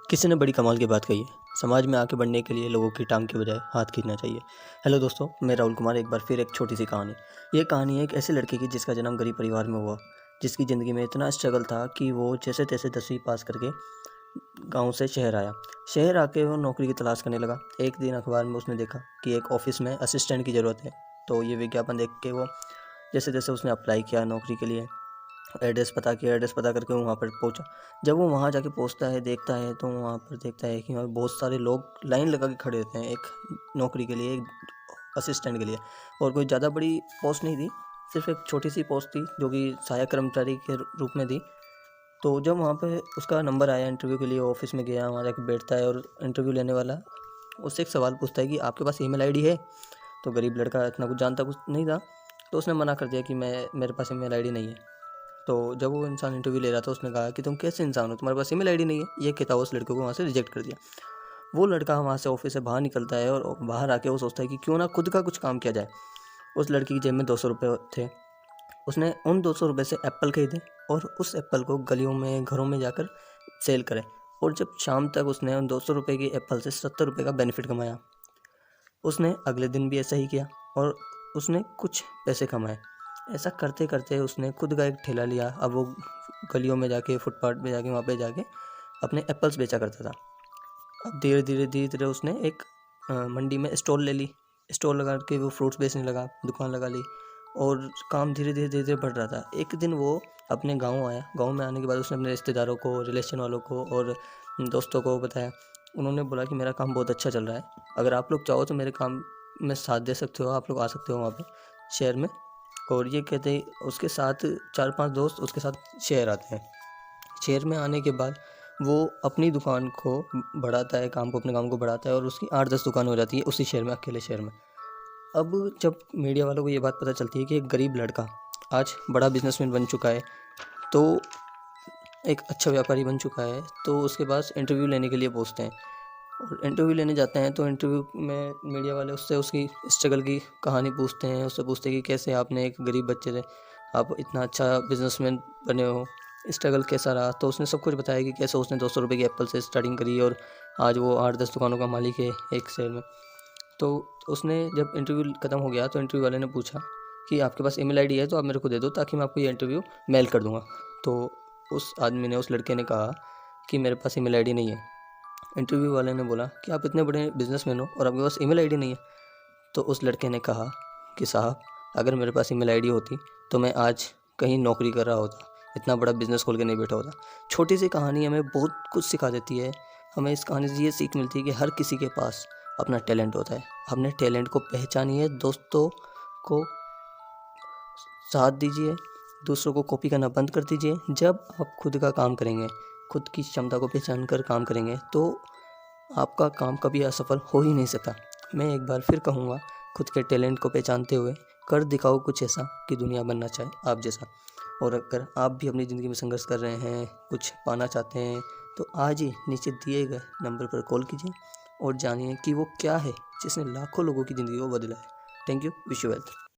किसी ने बड़ी कमाल की बात कही है, समाज में आगे बढ़ने के लिए लोगों की टांग के बजाय हाथ खींचना चाहिए। हेलो दोस्तों, मैं राहुल कुमार। एक बार फिर एक छोटी सी कहानी। ये कहानी है एक ऐसे लड़के की जिसका जन्म गरीब परिवार में हुआ, जिसकी ज़िंदगी में इतना स्ट्रगल था कि वो जैसे तैसे 10वीं पास करके गांव से शहर आया। शहर आके वो नौकरी की तलाश करने लगा। एक दिन अखबार में उसने देखा कि एक ऑफिस में असिस्टेंट की ज़रूरत है। तो ये विज्ञापन देख के वो जैसे तैसे उसने अप्लाई किया नौकरी के लिए। एड्रेस पता किया, एड्रेस पता करके वो वहाँ पर पहुँचा। जब वो वहाँ जाके पहुँचता है, देखता है तो वहाँ पर देखता है कि वहाँ पे बहुत सारे लोग लाइन लगा के खड़े रहते हैं एक नौकरी के लिए, एक असिस्टेंट के लिए। और कोई ज़्यादा बड़ी पोस्ट नहीं थी, सिर्फ एक छोटी सी पोस्ट थी जो कि सहायक कर्मचारी के रूप में थी। तो जब वहाँ पे उसका नंबर आया इंटरव्यू के लिए, ऑफिस में गया, वहाँ जाके बैठता है और इंटरव्यू लेने वाला उससे एक सवाल पूछता है कि आपके पास ईमेल आईडी है। तो गरीब लड़का इतना कुछ जानता कुछ नहीं था, तो उसने मना कर दिया कि मेरे पास ईमेल आईडी नहीं है। तो जब वो इंसान इंटरव्यू ले रहा था, उसने कहा कि तुम कैसे इंसान हो, तुम्हारे पास ईमेल आईडी नहीं है। ये कहता हुआ उस लड़के को वहाँ से रिजेक्ट कर दिया। वो लड़का वहाँ से ऑफिस से बाहर निकलता है और बाहर आके वो सोचता है कि क्यों ना खुद का कुछ काम किया जाए। उस लड़की की जेब में 200 रुपये थे। उसने उन 200 रुपये से एप्पल खरीदे और उस एप्पल को गलियों में, घरों में जाकर सेल करे। और जब शाम तक उसने उन 200 रुपये की एप्पल से 70 रुपये का बेनिफिट कमाया। उसने अगले दिन भी ऐसा ही किया और उसने कुछ पैसे कमाए। ऐसा करते करते उसने खुद का एक ठेला लिया। अब वो गलियों में जाके, फुटपाथ पे जाके, वहाँ पे जाके अपने एप्पल्स बेचा करता था। अब धीरे धीरे उसने एक मंडी में स्टॉल ले ली। स्टॉल लगा के वो फ्रूट्स बेचने लगा, दुकान लगा ली और काम धीरे धीरे बढ़ रहा था। एक दिन वो अपने गांव आया। गांव में आने के बाद उसने अपने रिश्तेदारों को, रिलेशन वालों को और दोस्तों को बताया। उन्होंने बोला कि मेरा काम बहुत अच्छा चल रहा है, अगर आप लोग चाहो तो मेरे काम में साथ दे सकते हो, आप लोग आ सकते हो वहाँ पे शहर में। और ये कहते ही उसके साथ 4-5 दोस्त उसके साथ शहर आते हैं। शहर में आने के बाद वो अपनी दुकान को बढ़ाता है, अपने काम को बढ़ाता है और उसकी 8-10 दुकान हो जाती है उसी शहर में, अकेले शहर में। अब जब मीडिया वालों को ये बात पता चलती है कि एक गरीब लड़का आज बड़ा बिजनेसमैन बन चुका है, तो एक अच्छा व्यापारी बन चुका है, तो उसके पास इंटरव्यू लेने के लिए पूछते हैं। और इंटरव्यू लेने जाते हैं तो इंटरव्यू में मीडिया वाले उससे उसकी स्ट्रगल की कहानी पूछते हैं। उससे पूछते हैं कि कैसे आपने, एक गरीब बच्चे से आप इतना अच्छा बिजनेसमैन बने हो, स्ट्रगल कैसा रहा। तो उसने सब कुछ बताया कि कैसे उसने 200 रुपये की एप्पल से स्टार्टिंग करी और आज वो 8-10 दुकानों का मालिक है एक शहर में। तो उसने जब इंटरव्यू ख़त्म हो गया तो इंटरव्यू वाले ने पूछा कि आपके पास ईमेल आईडी है तो आप मेरे को दे दो, ताकि मैं आपको ये इंटरव्यू मेल कर दूँगा। तो उस आदमी ने, उस लड़के ने कहा कि मेरे पास ईमेल आईडी नहीं है। इंटरव्यू वाले ने बोला कि आप इतने बड़े बिजनेसमैन हो और आपके पास ईमेल आईडी नहीं है। तो उस लड़के ने कहा कि साहब, अगर मेरे पास ईमेल आईडी होती तो मैं आज कहीं नौकरी कर रहा होता, इतना बड़ा बिजनेस खोल के नहीं बैठा होता। छोटी सी कहानी हमें बहुत कुछ सिखा देती है। हमें इस कहानी से ये सीख मिलती है कि हर किसी के पास अपना टैलेंट होता है। अपने टैलेंट को पहचानिए, दोस्तों को साथ दीजिए, दूसरों को कॉपी करना बंद कर दीजिए। जब आप खुद का काम करेंगे, खुद की क्षमता को पहचान कर काम करेंगे, तो आपका काम कभी असफल हो ही नहीं सकता। मैं एक बार फिर कहूँगा, खुद के टैलेंट को पहचानते हुए कर दिखाओ कुछ ऐसा कि दुनिया बनना चाहे आप जैसा। और अगर आप भी अपनी ज़िंदगी में संघर्ष कर रहे हैं, कुछ पाना चाहते हैं, तो आज ही नीचे दिए गए नंबर पर कॉल कीजिए और जानिए कि वो क्या है जिसने लाखों लोगों की ज़िंदगी को बदला है। Thank you. Wish you wealth.